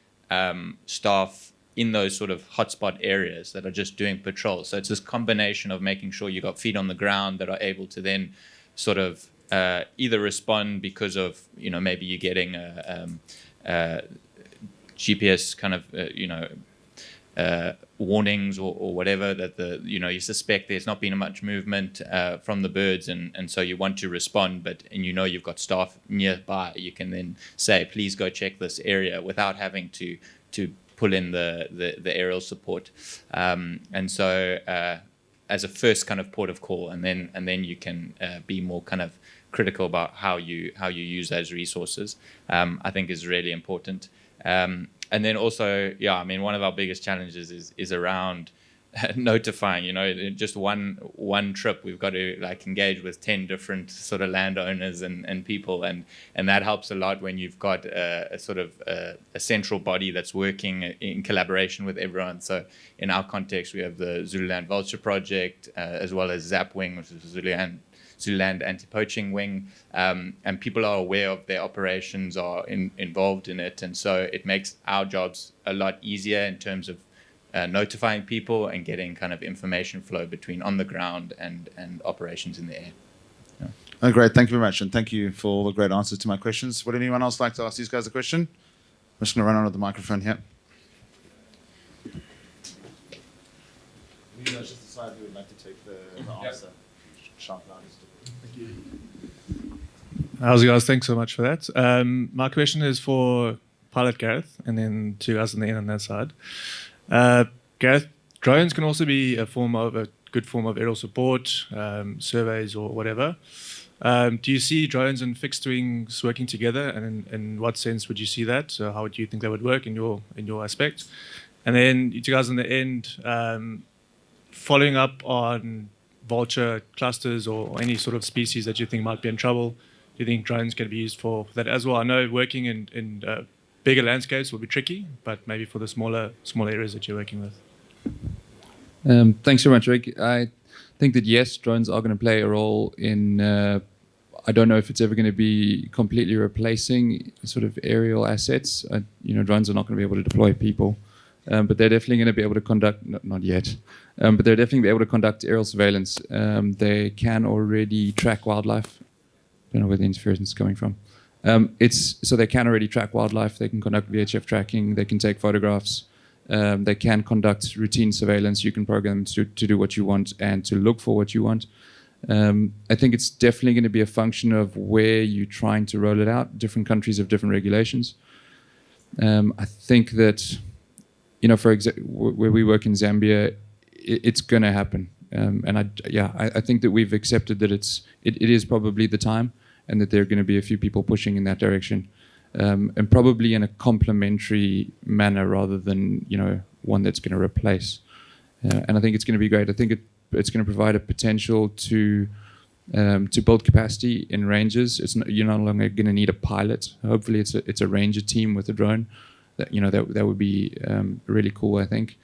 staff in those sort of hotspot areas that are just doing patrols. So it's this combination of making sure you got feet on the ground that are able to then sort of either respond because of, maybe you're getting a GPS kind of, warnings or whatever that you suspect there's not been much movement from the birds, and so you want to respond, and you've got staff nearby. You can then say, please go check this area without having to pull in the aerial support. And so as a first kind of port of call, and then you can be more kind of critical about how you use those resources, I think is really important. And then also, yeah, I mean, one of our biggest challenges is around notifying. You know, just one trip, we've got to like engage with 10 different sort of landowners and people, and that helps a lot when you've got a sort of a central body that's working in collaboration with everyone. So in our context, we have the Zululand Vulture Project, as well as ZAP Wing, which is Zululand Anti-Poaching Wing, and people are aware of their operations, are involved in it, and so it makes our jobs a lot easier in terms of notifying people and getting kind of information flow between on the ground and operations in the air. Yeah. Oh, great. Thank you very much. And thank you for all the great answers to my questions. Would anyone else like to ask these guys a question? I'm just going to run on with the microphone here. You guys just decide who would like to take the answer. Thank you. How's it, guys? Thanks so much for that. My question is for Pilot Gareth and then two guys on the end on that side. Gareth, drones can also be a good form of aerial support, surveys or whatever. Do you see drones and fixed wings working together, and in what sense would you see that? So how would you think that would work in your aspect? And then you two guys on the end, following up on vulture clusters or any sort of species that you think might be in trouble, do you think drones can be used for that as well? I know working in bigger landscapes will be tricky, but maybe for the smaller areas that you're working with. Thanks so much, Rick. I think that yes, drones are going to play a role in. I don't know if it's ever going to be completely replacing sort of aerial assets. Drones are not going to be able to deploy people, but they're definitely going to be able to conduct. Not yet, but they're definitely be able to conduct aerial surveillance. They can already track wildlife. I don't know where the interference is coming from. So they can already track wildlife. They can conduct VHF tracking. They can take photographs. They can conduct routine surveillance. You can program them to do what you want and to look for what you want. I think it's definitely going to be a function of where you're trying to roll it out. Different countries have different regulations. I think that, for example, where we work in Zambia, it's going to happen. And I think that we've accepted that it is probably the time, and that there are going to be a few people pushing in that direction. And probably in a complementary manner rather than one that's going to replace. And I think it's going to be great. I think it's going to provide a potential to build capacity in ranges. You're no longer going to need a pilot. Hopefully, it's a ranger team with a drone. That would be really cool, I think.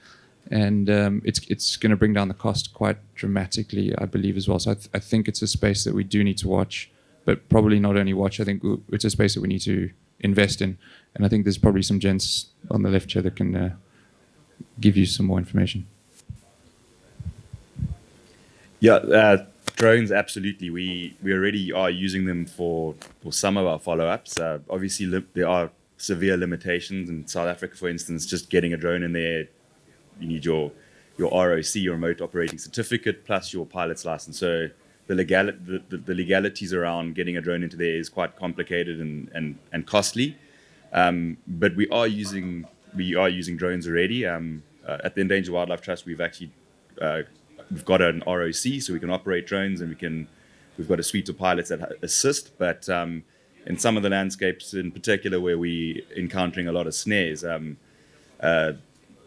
And it's going to bring down the cost quite dramatically, I believe, as well. So I think it's a space that we do need to watch, but probably not only watch. I think it's a space that we need to invest in, and I think there's probably some gents on the left here that can give you some more information. Yeah, drones, absolutely. We already are using them for some of our follow-ups. Obviously, there are severe limitations in South Africa, for instance. Just getting a drone in there, you need your ROC, your remote operating certificate, plus your pilot's license. So the legalities around getting a drone into there is quite complicated and costly. But we are using drones already. At the Endangered Wildlife Trust, we've got an ROC, so we can operate drones, and we've got a suite of pilots that assist. But in some of the landscapes, in particular, where we're encountering a lot of snares,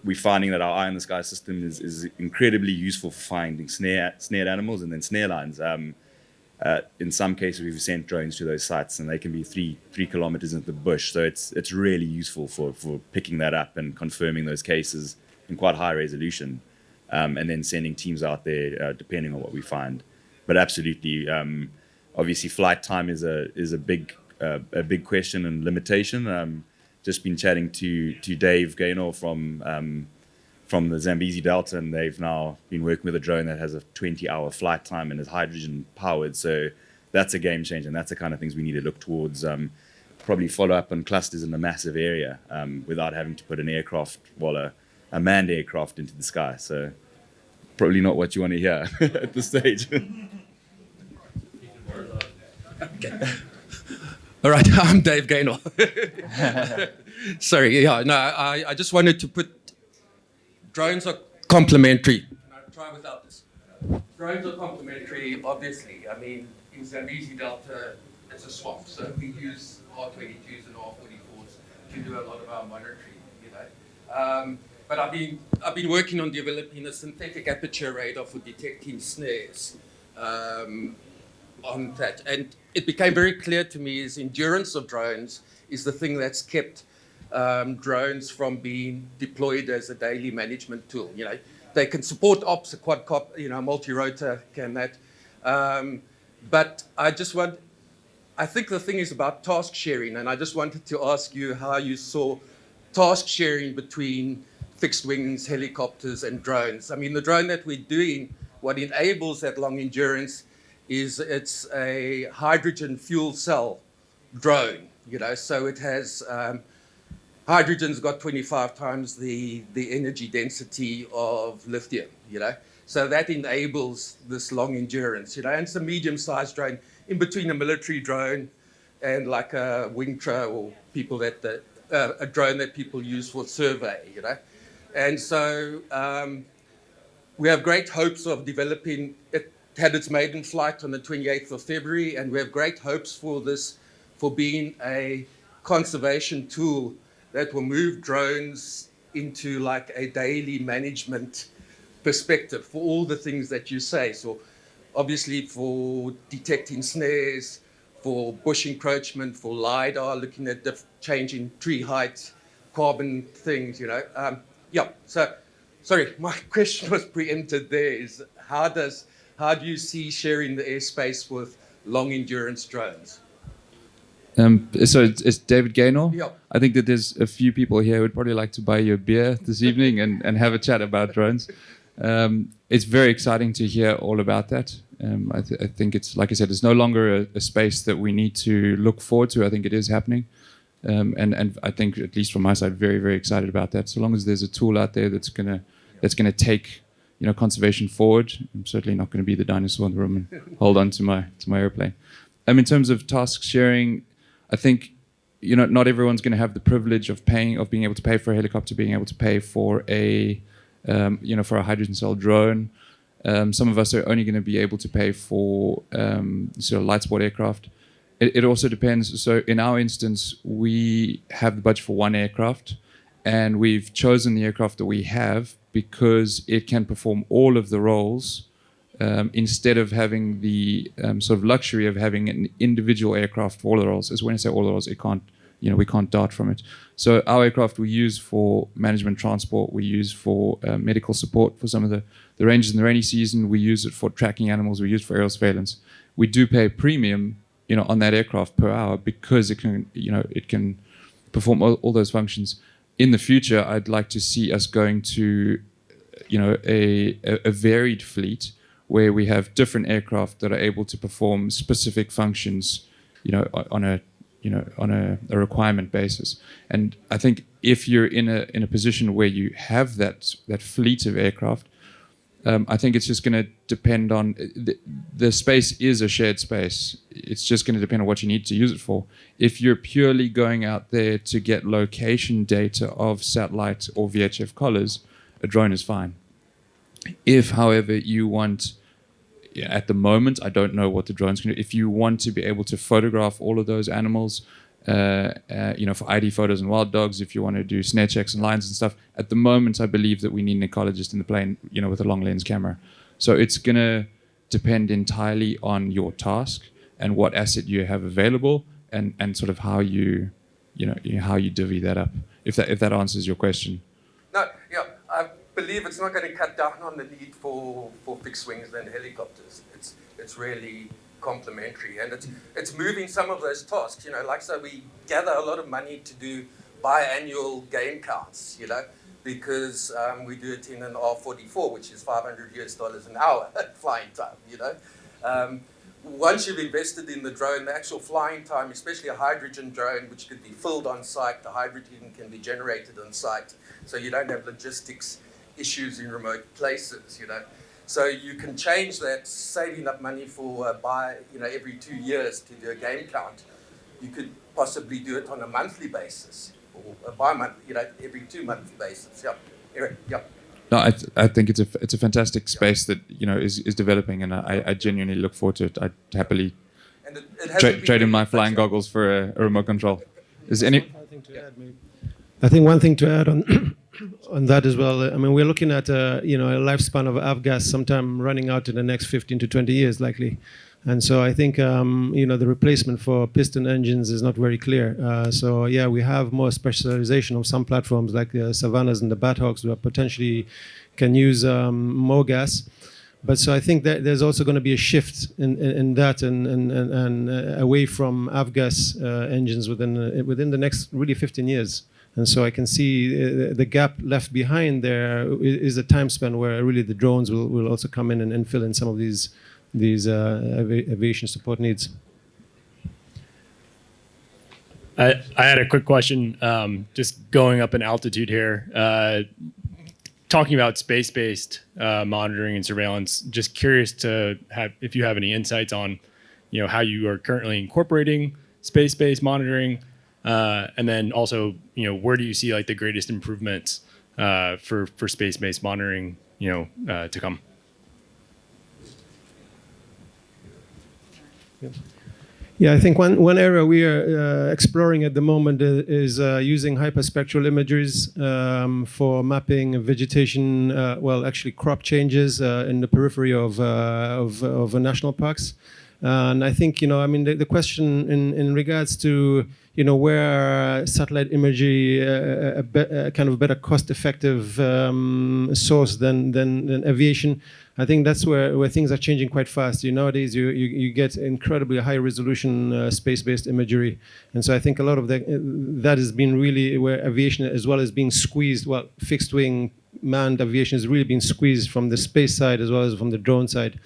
we're finding that our eye in the sky system is incredibly useful for finding snared animals and then snare lines. In some cases, we've sent drones to those sites, and they can be three kilometers into the bush. So it's really useful for picking that up and confirming those cases in quite high resolution, and then sending teams out there depending on what we find. But absolutely, obviously, flight time is a big question and limitation. Just been chatting to Dave Gaynor from the Zambezi Delta, and they've now been working with a drone that has a 20-hour flight time and is hydrogen powered. So that's a game changer, and that's the kind of things we need to look towards. Probably follow up on clusters in a massive area without having to put an aircraft, a manned aircraft into the sky. So probably not what you want to hear at this stage. Okay. All right, I'm Dave Gaynor. Sorry, I just wanted to put drones are complementary. I'll try without this. Drones are complementary, obviously. I mean, in Zambezi Delta, it's a swamp, so we use R22s and R44s to do a lot of our monitoring, you know. But I've been working on developing a synthetic aperture radar for detecting snares on that. And it became very clear to me is endurance of drones is the thing that's kept drones from being deployed as a daily management tool. You know, they can support ops, a quadcop, you know, multi-rotor can that. But I think the thing is about task sharing, and I just wanted to ask you how you saw task sharing between fixed wings, helicopters, and drones. I mean, the drone that we're doing, what enables that long endurance is it's a hydrogen fuel cell drone, you know, so it has, hydrogen's got 25 times the energy density of lithium, you know, so that enables this long endurance, you know, and it's a medium-sized drone in between a military drone and like a Wingtra or people that, a drone that people use for survey, you know. And so we have great hopes of developing it. Had its maiden flight on the 28th of February, and we have great hopes for this, for being a conservation tool that will move drones into like a daily management perspective for all the things that you say. So obviously for detecting snares, for bush encroachment, for LiDAR, looking at changing tree height, carbon things, you know. Yeah, so, sorry, my question was preempted there is how do you see sharing the airspace with long endurance drones? So it's David Gaynor. Yeah. I think that there's a few people here who would probably like to buy you a beer this evening and have a chat about drones. It's very exciting to hear all about that. I think it's, like I said, it's no longer a space that we need to look forward to. I think it is happening. And I think, at least from my side, very, very excited about that. So long as there's a tool out there that's gonna take, you know, conservation forward, I'm certainly not going to be the dinosaur in the room and hold on to my airplane. In terms of task sharing, I think, you know, not everyone's going to have the privilege of being able to pay for a helicopter, being able to pay for a, you know, for a hydrogen cell drone. Some of us are only going to be able to pay for sort of light sport aircraft. It also depends. So in our instance, we have the budget for one aircraft, and we've chosen the aircraft that we have because it can perform all of the roles instead of having the sort of luxury of having an individual aircraft for all the roles. As when I say all the roles, it can't, you know, we can't dart from it. So our aircraft we use for management transport, we use for medical support for some of the ranges in the rainy season, we use it for tracking animals, we use it for aerial surveillance. We do pay a premium, you know, on that aircraft per hour because it can, you know, it can perform all those functions. In the future, I'd like to see us going to, you know, a varied fleet where we have different aircraft that are able to perform specific functions, you know, on a requirement basis. And I think if you're in a position where you have that fleet of aircraft, I think it's just going to depend on the space is a shared space. It's just going to depend on what you need to use it for. If you're purely going out there to get location data of satellite or VHF collars, a drone is fine. If, however, you want, at the moment, I don't know what the drone's going to do. If you want to be able to photograph all of those animals, you know, for ID photos and wild dogs, if you want to do snare checks and lines and stuff, at the moment, I believe that we need an ecologist in the plane, you know, with a long lens camera. So it's going to depend entirely on your task and what asset you have available and sort of how you divvy that up. If that answers your question. No, yeah, I believe it's not going to cut down on the need for fixed wings and helicopters. It's really complementary, and it's moving some of those tasks, you know, like, so we gather a lot of money to do biannual game counts, you know, because we do it in an R44, which is $500 an hour flying time, you know. Once you've invested in the drone, the actual flying time, especially a hydrogen drone, which could be filled on site, the hydrogen can be generated on site, so you don't have logistics issues in remote places, you know. So you can change that, saving up money for every 2 years to do a game count. You could possibly do it on a monthly basis or a bi-monthly, you know, every 2 month basis. Yeah. Anyway, yeah. No, I think it's a fantastic space that, you know, is developing, and I genuinely look forward to it. I'd happily And it hasn't been Trading my really flying flexible. goggles for a remote control. Is any? I think one thing to add on on that as well. I mean, we're looking at a lifespan of avgas sometime running out in the next 15 to 20 years, likely. And so I think the replacement for piston engines is not very clear. So yeah, we have more specialization of some platforms like the Savannas and the Bathawks that potentially can use more gas. But so I think that there's also going to be a shift in that and away from avgas engines within the next really 15 years. And so I can see the gap left behind there is a time span where really the drones will also come in and fill in some of these aviation support needs. I had a quick question, just going up in altitude here. Talking about space-based monitoring and surveillance, just curious to have if you have any insights on, how you are currently incorporating space-based monitoring, and then also, where do you see like the greatest improvements for space-based monitoring, to come? Yeah, I think one area we are exploring at the moment is using hyperspectral imageries for mapping vegetation, actually crop changes in the periphery of national parks. And I think, the question in regards to, where satellite imagery kind of better cost-effective source than aviation, I think that's where things are changing quite fast. Nowadays, you get incredibly high-resolution space-based imagery. And so I think a lot of that has been really where aviation as well as being squeezed, fixed-wing manned aviation has really been squeezed from the space side as well as from the drone side.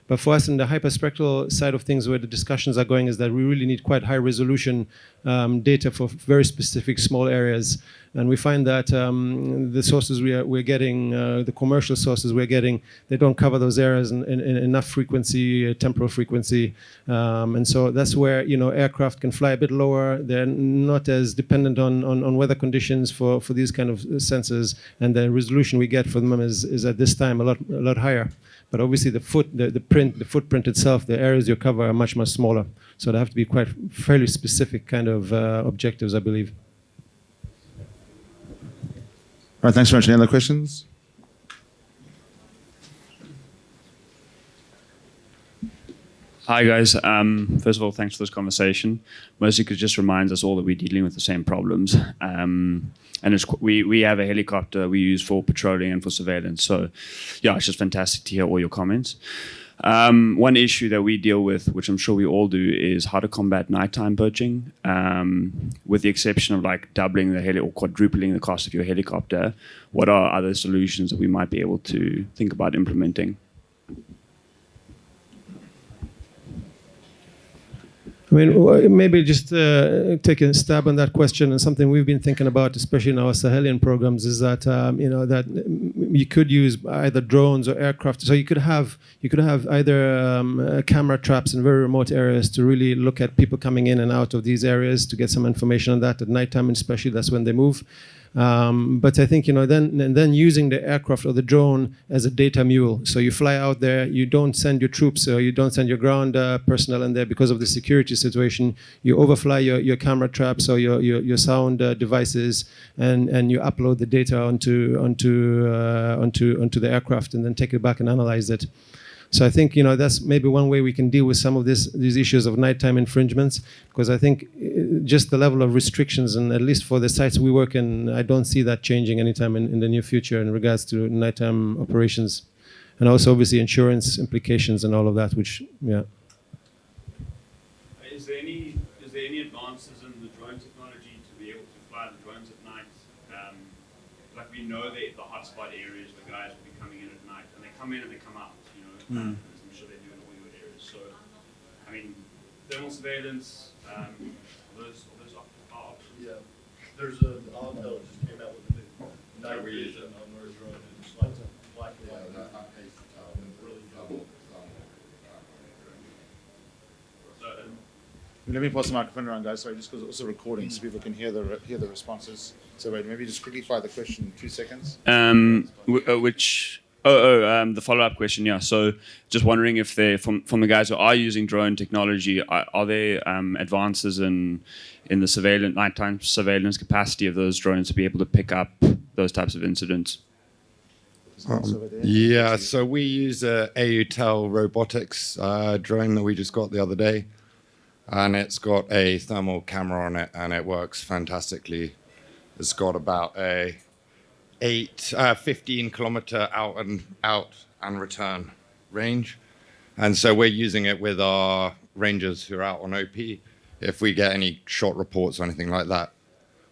But for us in the hyperspectral side of things, where the discussions are going is that we really need quite high resolution data for very specific small areas. And we find that the sources we're getting, the commercial sources we're getting, they don't cover those areas in enough frequency, temporal frequency. And so that's where, aircraft can fly a bit lower. They're not as dependent on weather conditions for these kind of sensors. And the resolution we get from them is at this time a lot higher. But obviously the footprint itself, the areas you cover are much smaller. So they have to be quite fairly specific kind of objectives, I believe. All right, thanks very much. Any other questions? Hi guys. First of all, thanks for this conversation. Mostly because it just reminds us all that we're dealing with the same problems. And we have a helicopter we use for patrolling and for surveillance. So yeah, it's just fantastic to hear all your comments. One issue that we deal with, which I'm sure we all do, is how to combat nighttime poaching. With the exception of like doubling the or quadrupling the cost of your helicopter, what are other solutions that we might be able to think about implementing? I mean, maybe just take a stab on that question. And something we've been thinking about, especially in our Sahelian programs, is that that you could use either drones or aircraft. So you could have either camera traps in very remote areas to really look at people coming in and out of these areas to get some information on that at nighttime, especially that's when they move. But I think then using the aircraft or the drone as a data mule. So you fly out there, you don't send your troops or you don't send your ground personnel in there because of the security situation. You overfly your camera traps or your sound devices, and you upload the data onto the aircraft and then take it back and analyze it. So I think that's maybe one way we can deal with some of these issues of nighttime infringements, because I think just the level of restrictions, and at least for the sites we work in, I don't see that changing anytime in the near future in regards to nighttime operations, and also obviously insurance implications and all of that. Which Is there any advances in the drone technology to be able to fly the drones at night? Like we know the hotspot areas where guys will be coming in at night, and they come in and they come out. As I'm sure they do in all your areas. So, I mean, thermal surveillance, those are options. Yeah, there's a Altel just came out with a new night vision on their drone. It's like black and white. Really double. Let me pass the microphone around, guys. Sorry, just because it's also recording, so people can hear the responses. So wait, maybe just quickly fire the question in 2 seconds. The follow-up question, yeah. So just wondering if they, from the guys who are using drone technology, are there advances in the nighttime surveillance capacity of those drones to be able to pick up those types of incidents? Yeah, so we use a AUTEL robotics drone that we just got the other day, and it's got a thermal camera on it, and it works fantastically. It's got about a 15 kilometer out and return range, and so we're using it with our rangers who are out on OP. If we get any shot reports or anything like that,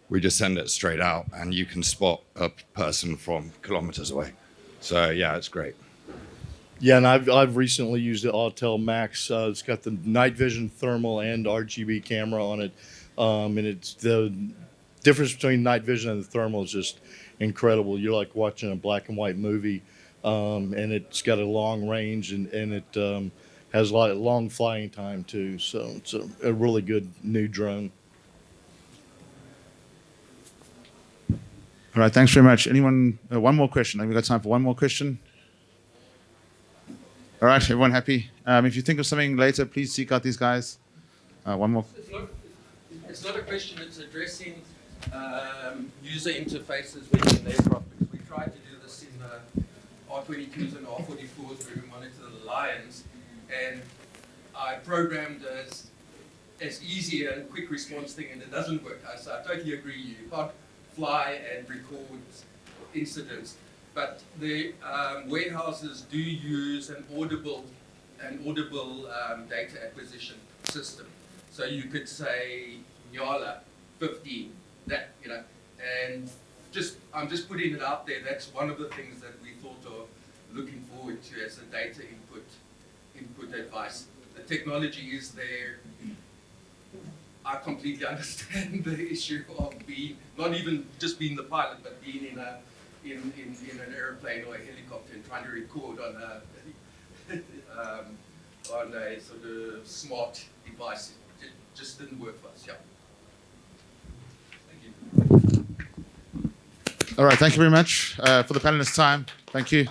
we just send it straight out, and you can spot a person from kilometers away. So yeah, it's great. Yeah, and I've recently used the Autel Max. It's got the night vision, thermal, and RGB camera on it, and it's the difference between night vision and the thermal is just incredible. You're like watching a black and white movie, and it's got a long range, and it has a lot of long flying time too. So it's a really good new drone. All right, thanks very much. Anyone, one more question? Have we got time for one more question? All right, everyone happy? If you think of something later, please seek out these guys. One more. It's not a question, it's addressing user interfaces within an aircraft, because we tried to do this in R22s and R44s where we monitor the lions, and I programmed as easy and quick response thing, and it doesn't work. So I totally agree. You can't fly and record incidents, but the warehouses do use an audible data acquisition system. So you could say Nyala 15, that, you know, and I'm just putting it out there. That's one of the things that we thought of looking forward to as a data input advice. The technology is there. I completely understand the issue of being, not even just being the pilot, but being in an airplane or a helicopter and trying to record on a sort of smart device. It just didn't work for us. Yeah. Thank you. All right, thank you very much for the panelists' time. Thank you.